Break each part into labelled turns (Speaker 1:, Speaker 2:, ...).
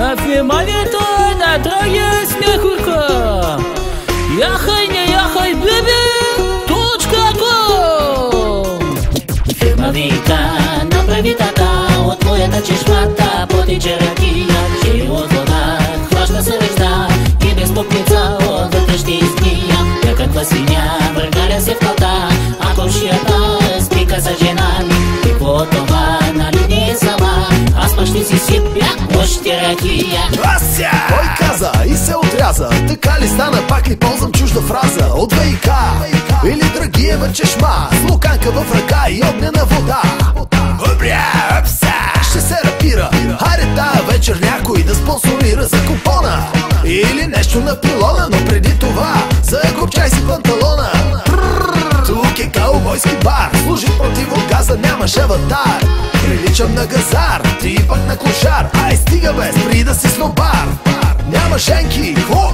Speaker 1: На внимание-то натрое смехурка. Яхай, не яхай, бебе, .com.
Speaker 2: Фирма вика, направи така, от твоята чешмата потича ракия, че от вода хваща се вежда и без попница отвътре ще изгния. Някаква свиня въргаля се в калта, а комшията спика за жена ми. Какво това, нали не е сама? Аз пък ще си сипя още ракия.
Speaker 3: Ася! Кой каза и се отряза? Така ли стана, пак ли ползвам чужда фраза? От ВИК или Драгиева чешма, с луканка в ръка и огнена вода. Ще се рапира. Хайде тая вечер някой да спонсорира за купона или нещо на пилона, но преди това закопчай си панталона. Тук е каубойски бар, служи противогаза, нямаш аватар. Приличам на газар, ти пък на клошар. Ай стига бе, спри да си снобар. Няма женки, кво?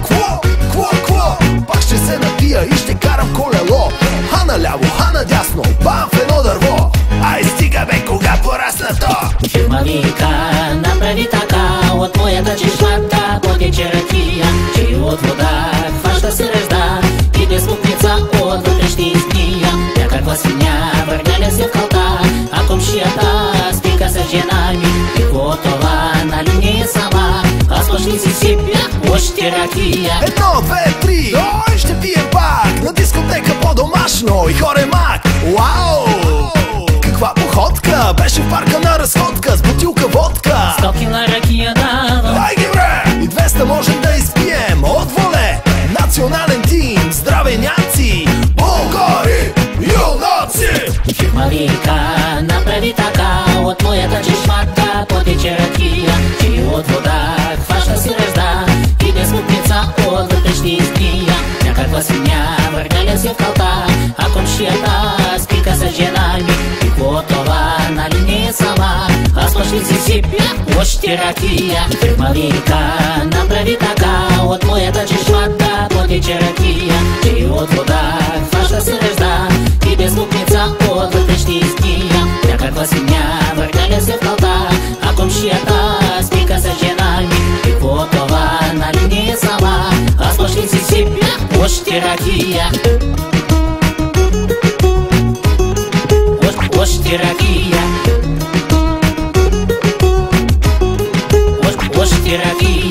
Speaker 3: Пак ще се напия и ще карам колело. Ха наляво, ха надясно, бам в едно дърво. Ай стига бе, кога порасна то?
Speaker 2: Фирма вика, направи така, от твоята чешмата потече ракия, че от вода хваща се ръжда и без мукница отвътре ще изгния. Някаква свиня въргаля се в калта, а комшията спика с жена ми. Какво това, нали не е сама? Аз пък ще си сипя още ракия.
Speaker 3: 1, 2, 3, ой ще пием пак на дискотека по-домашно и хоре мак. Уау! Каква походка, беше в парка на разходка с бутилка водка.
Speaker 2: 100 кила ракия давам.
Speaker 3: Ай ги бре! И 200 можем да изпием от воле. Национален тим, здраве няци, българи, юнаци.
Speaker 2: Фирма вика, направи така, от моята чешмата потече ракия, че от вода хваща се ръжда и без мукница отвътре ще изгния. Някаква свиня въргаля се в калта, а комшията спика с жена ми. Какво това, нали не е сама? Аз пък ще си сипя още ракия. Фирма вика, направи така, от моята чешмата потече ракия, че от вода хваща се ръжда и без мукница отвътре ще изгния. Някаква свиня въргаля се в калта, а комшията спика с жена ми. Какво това, нали не е сама? Аз пък ще си сипя още ракия. Още ракия. Още ракия.